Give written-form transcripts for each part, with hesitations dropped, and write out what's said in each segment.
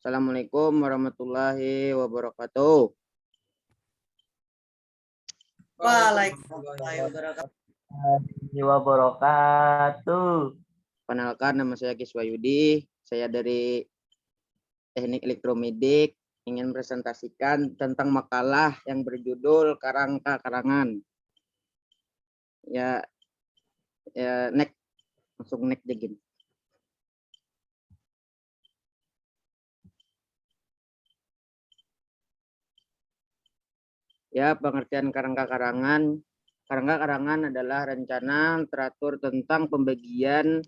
Assalamualaikum warahmatullahi wabarakatuh. Waalaikumsalam warahmatullahi wabarakatuh. Perkenalkan, nama saya Kiswa Yudi. Saya dari Teknik Elektromedik ingin presentasikan tentang makalah yang berjudul Karangka Karangan. Ya, next, langsung next aja gini. Ya, pengertian Karangka Karangan. Karangka Karangan adalah rencana teratur tentang pembagian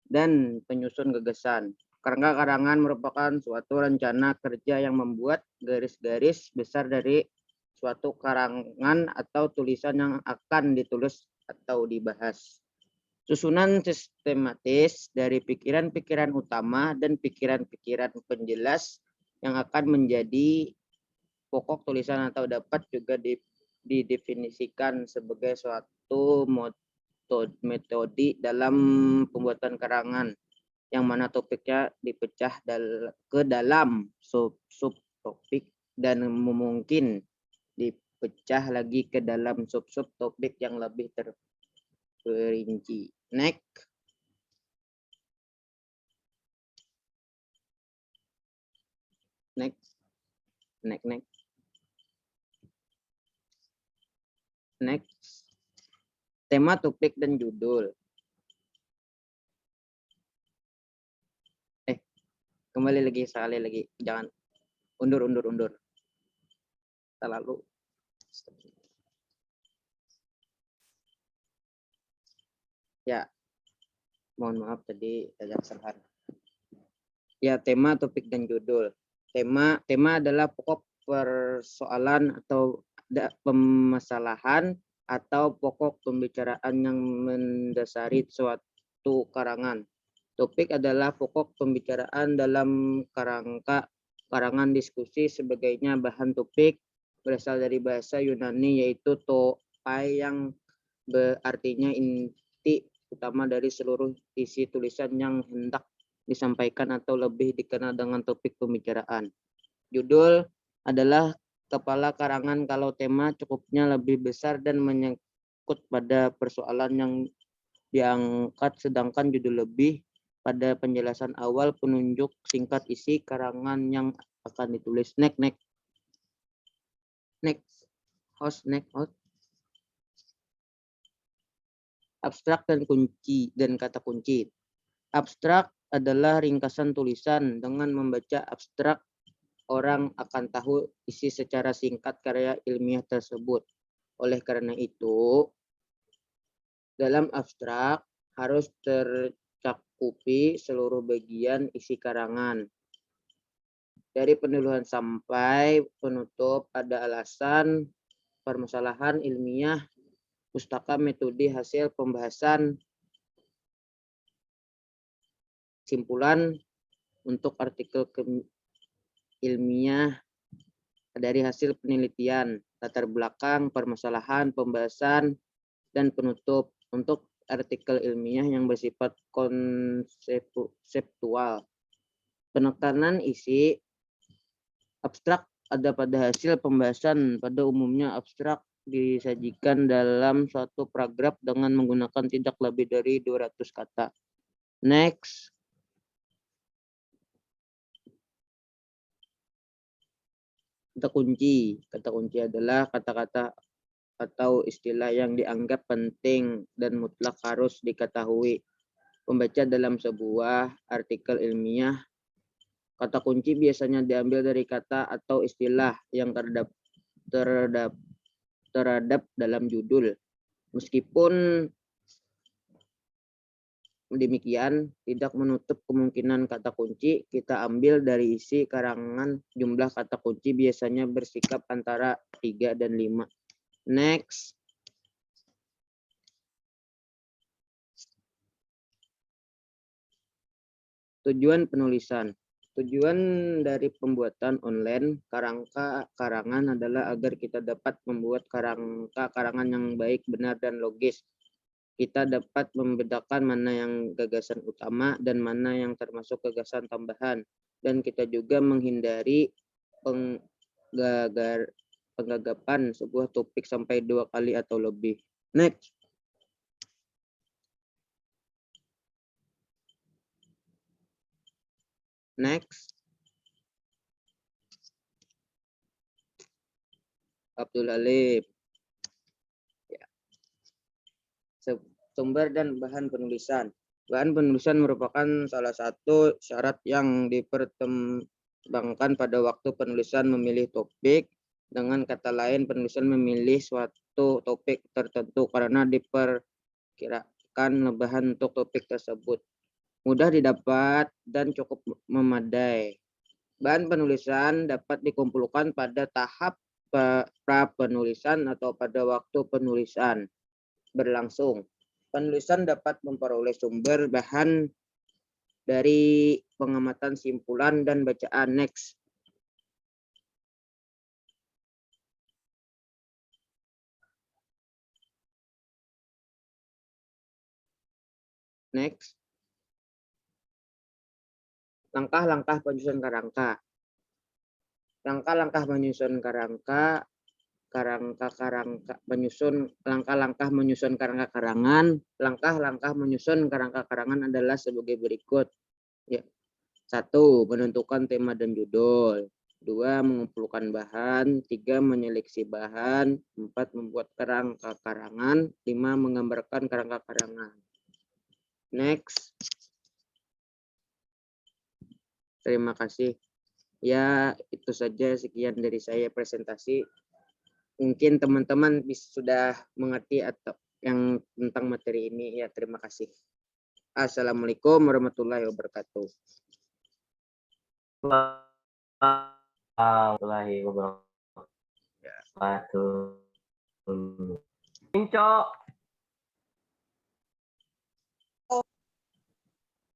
dan penyusun gagasan. Kerangka karangan merupakan suatu rencana kerja yang membuat garis-garis besar dari suatu karangan atau tulisan yang akan ditulis atau dibahas. Susunan sistematis dari pikiran-pikiran utama dan pikiran-pikiran penjelas yang akan menjadi pokok tulisan atau dapat juga didefinisikan sebagai suatu metode dalam pembuatan karangan, yang mana topiknya dipecah ke dalam sub-topik dan mungkin dipecah lagi ke dalam sub-topik yang lebih terperinci. Next. Tema, topik, dan judul. Kembali lagi, sekali lagi. Jangan undur. Terlalu. Ya, mohon maaf tadi ada kesalahan. Ya, tema, topik, dan judul. Tema adalah pokok persoalan atau permasalahan atau pokok pembicaraan yang mendasari suatu karangan. Topik adalah pokok pembicaraan dalam karangan diskusi. Sebagainya bahan topik berasal dari bahasa Yunani yaitu topai yang berartinya inti utama dari seluruh isi tulisan yang hendak disampaikan atau lebih dikenal dengan topik pembicaraan. Judul adalah kepala karangan kalau tema cukupnya lebih besar dan menyangkut pada persoalan yang diangkat, sedangkan judul lebih pada penjelasan awal penunjuk singkat isi karangan yang akan ditulis. Next. Abstrak dan kata kunci. Abstrak adalah ringkasan tulisan. Dengan membaca abstrak, orang akan tahu isi secara singkat karya ilmiah tersebut. Oleh karena itu, dalam abstrak harus tercakupi seluruh bagian isi karangan. Dari pendahuluan sampai penutup ada alasan, permasalahan ilmiah, pustaka, metode, hasil pembahasan, simpulan untuk artikel ilmiah dari hasil penelitian, latar belakang, permasalahan, pembahasan, dan penutup untuk artikel ilmiah yang bersifat konseptual. Penekanan isi abstrak ada pada hasil pembahasan. Pada umumnya abstrak disajikan dalam suatu paragraf dengan menggunakan tidak lebih dari 200 kata. Next. Kata kunci. Kata kunci adalah kata-kata atau istilah yang dianggap penting dan mutlak harus diketahui pembaca dalam sebuah artikel ilmiah. Kata kunci biasanya diambil dari kata atau istilah yang terhadap dalam judul. Meskipun demikian, tidak menutup kemungkinan kata kunci kita ambil dari isi karangan. Jumlah kata kunci biasanya bersikap antara 3 dan 5. Next. Tujuan penulisan. Tujuan dari pembuatan online karangka karangan adalah agar kita dapat membuat karangka karangan yang baik, benar, dan logis. Kita dapat membedakan mana yang gagasan utama dan mana yang termasuk gagasan tambahan. dan kita juga menghindari penggagapan sebuah topik sampai 2 kali atau lebih. Next. Next. Abdul Alim. Ya. Sumber dan bahan penulisan. Bahan penulisan merupakan salah satu syarat yang dipertimbangkan pada waktu penulisan memilih topik. Dengan kata lain, penulisan memilih suatu topik tertentu karena diperkirakan bahan untuk topik tersebut mudah didapat dan cukup memadai. Bahan penulisan dapat dikumpulkan pada tahap pra-penulisan atau pada waktu penulisan berlangsung. Penulisan dapat memperoleh sumber bahan dari pengamatan simpulan dan bacaan. Next. Next. Langkah-langkah penyusunan kerangka. Langkah-langkah menyusun kerangka langkah-langkah menyusun kerangka karangan. Langkah-langkah menyusun kerangka karangan adalah sebagai berikut. Ya. 1. Menentukan tema dan judul. 2. Mengumpulkan bahan. 3. Menyeleksi bahan. 4. Membuat kerangka karangan. 5. Menggambarkan kerangka karangan. Next. Terima kasih. Ya, itu saja, sekian dari saya presentasi. Mungkin teman-teman sudah mengerti atau yang tentang materi ini. Ya, terima kasih. Assalamualaikum warahmatullahi wabarakatuh. Warahmatullahi wabarakatuh. Incok.